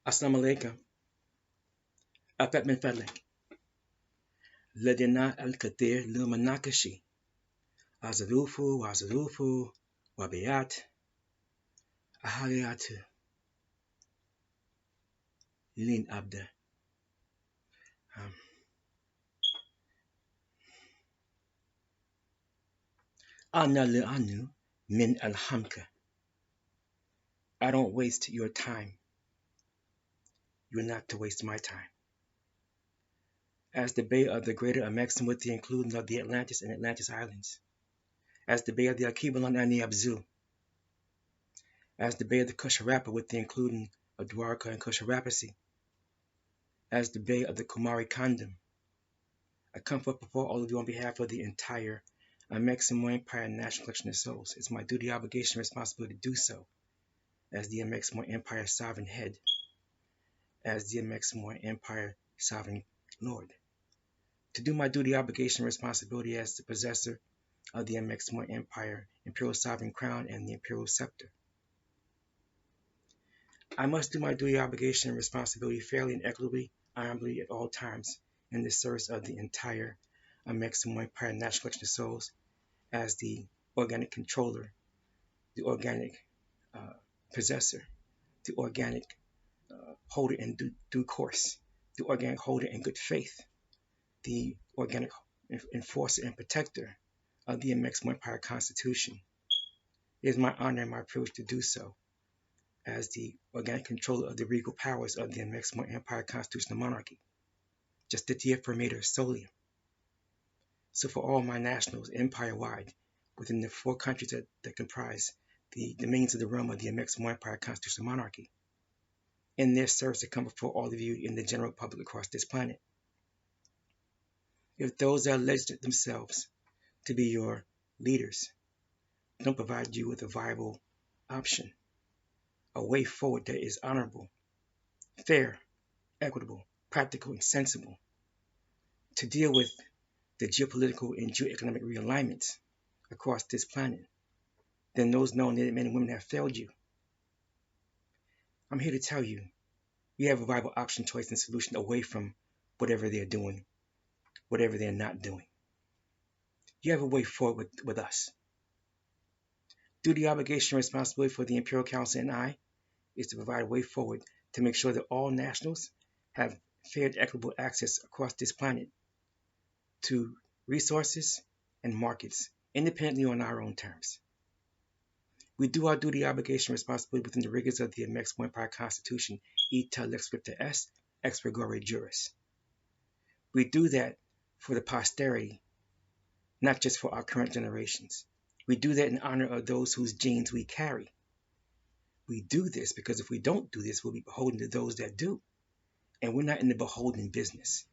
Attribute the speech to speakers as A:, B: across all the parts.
A: Assalamu alaikum. Afet min fadlik. لدينا الكثير للمناقشة. وظروف وبيئات أهاليات. لين أبدأ. أنا لأنه من الحمقى. I don't waste your time. You're not to waste my time. As the bay of the Greater-Amexem with the inclusion of the Atlantis and Atlantis-Islands. As the bay of the Alkebu-lan and the Ab.Zu. As the bay of the Cusharappasi with the inclusion of Dwaraka and Cusharappasi. As the bay of the Kumari-Kandam. I come forth before all of you on behalf of the entire Amexem-Moor-Empire National Collection of Souls. It's my duty, obligation, and responsibility to do so as the Amexem-Moor-Empire Sovereign Head, as the Amexem-Moor-Empire Sovereign Lord. To do my duty, obligation, and responsibility as the possessor of the Amexem-Moor-Empire, Imperial-Sovereign-Crown, and the Imperial-Scepter. I must do my duty, obligation, and responsibility fairly and equitably, honorably at all times, in the service of the entire Amexem-Moor-Empire National Collection of Souls as the organic controller, the organic possessor, the organic holder in due course, the organic holder in good faith, the organic enforcer and protector of the Amexem-Moor-Empire Constitution. It is my honor and my privilege to do so as the organic controller of the Regal-Powers of the Amexem-Moor-Empire Constitutional-Monarchy, Justitia Firmatur-Solium. So for all my nationals, empire-wide, within the 4 countries that comprise the dominions of the realm of the Amexem-Moor-Empire Constitutional-Monarchy, in their service to come before all of you in the general public across this planet. If those that alleged themselves to be your leaders don't provide you with a viable option, a way forward that is honorable, fair, equitable, practical, and sensible to deal with the geopolitical and geoeconomic realignments across this planet, then those known Native men and women have failed you. I'm here to tell you, you have a viable option, choice, and solution away from whatever they're doing, whatever they're not doing. You have a way forward with us. Duty, obligation, and responsibility for the Imperial Council and I is to provide a way forward to make sure that all nationals have fair and equitable access across this planet to resources and markets independently on our own terms. We do our duty, obligation, and responsibility within the rigors of the Amexem-Moor-Empire Constitution, ita lex scripta est, ex rigore juris. We do that for the posterity, not just for our current generations. We do that in honor of those whose genes we carry. We do this because if we don't do this, we'll be beholden to those that do. And we're not in the beholden business.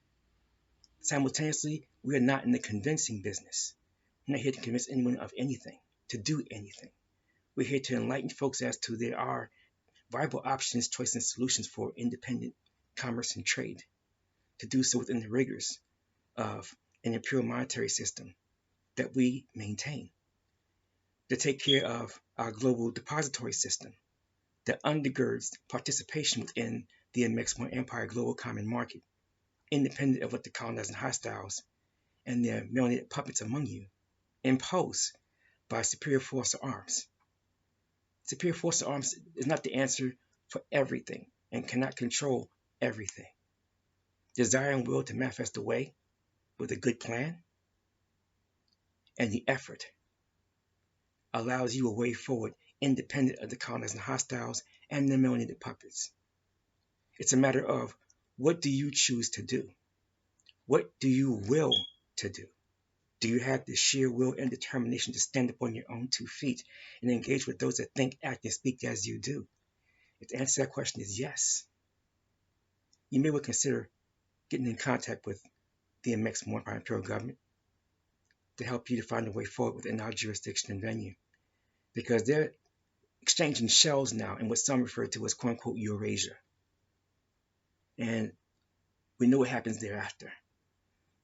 A: Simultaneously, we are not in the convincing business. We're not here to convince anyone of anything, to do anything. We're here to enlighten folks as to there are viable options, choices, and solutions for independent commerce and trade, to do so within the rigors of an imperial monetary system that we maintain, to take care of our global depository system that undergirds participation within the Amexem-Moor-Empire global common market, independent of what the colonizing hostiles and their melanated puppets among you impose by superior force of arms. Superior force of arms is not the answer for everything and cannot control everything. Desire and will to manifest a way with a good plan and the effort allows you a way forward independent of the colonizing hostiles and the melanated puppets. It's a matter of what do you choose to do? What do you will to do? Do you have the sheer will and determination to stand up on your own 2 feet and engage with those that think, act, and speak as you do? If the answer to that question is yes, you may well consider getting in contact with the Amexem-Moor-Empire Imperial Government to help you to find a way forward within our jurisdiction and venue. Because they're exchanging shells now in what some refer to as quote-unquote Eurasia. And we know what happens thereafter.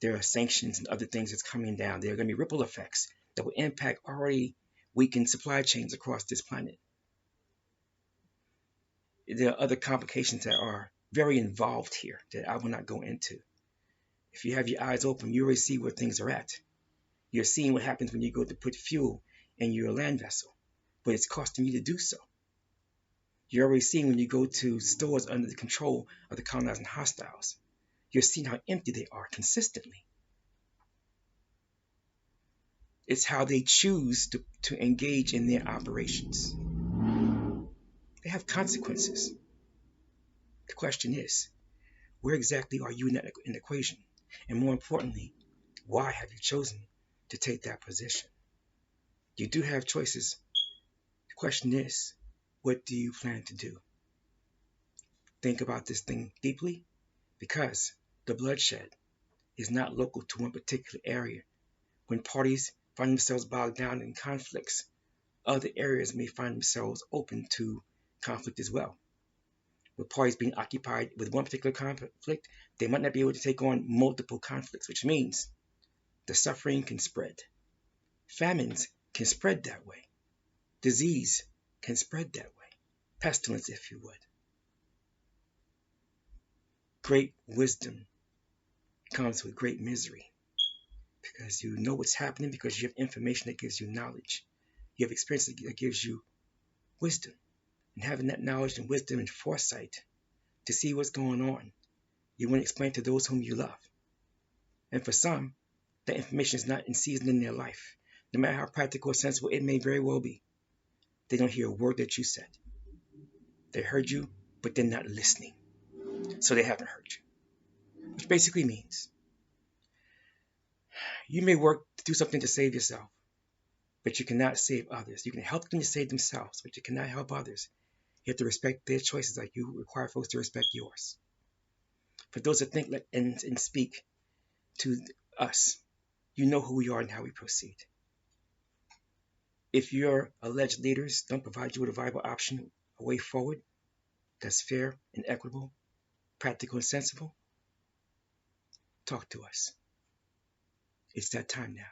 A: There are sanctions and other things that's coming down. There are going to be ripple effects that will impact already weakened supply chains across this planet. There are other complications that are very involved here that I will not go into. If you have your eyes open, you already see where things are at. You're seeing what happens when you go to put fuel in your land vessel, but it's costing you to do so. You're already seeing when you go to stores under the control of the colonizing hostiles. You're seeing how empty they are consistently. It's how they choose to engage in their operations. They have consequences. The question is, where exactly are you in that equation? And more importantly, why have you chosen to take that position? You do have choices. The question is, what do you plan to do? Think about this thing deeply, because the bloodshed is not local to one particular area. When parties find themselves bogged down in conflicts, other areas may find themselves open to conflict as well. With parties being occupied with one particular conflict, they might not be able to take on multiple conflicts, which means the suffering can spread. Famines can spread that way. Disease can spread that way. Pestilence, if you would. Great wisdom comes with great misery, because you know what's happening, because you have information that gives you knowledge. You have experience that gives you wisdom. And having that knowledge and wisdom and foresight to see what's going on, you want to explain to those whom you love. And for some, that information is not in season in their life. No matter how practical or sensible it may very well be, they don't hear a word that you said. They heard you, but they're not listening. So they haven't heard you. Which basically means you may work to do something to save yourself, but you cannot save others. You can help them to save themselves, but you cannot help others. You have to respect their choices like you require folks to respect yours. For those that think and speak to us, you know who we are and how we proceed. If your alleged leaders don't provide you with a viable option, a way forward that's fair and equitable, practical and sensible, talk to us. It's that time now.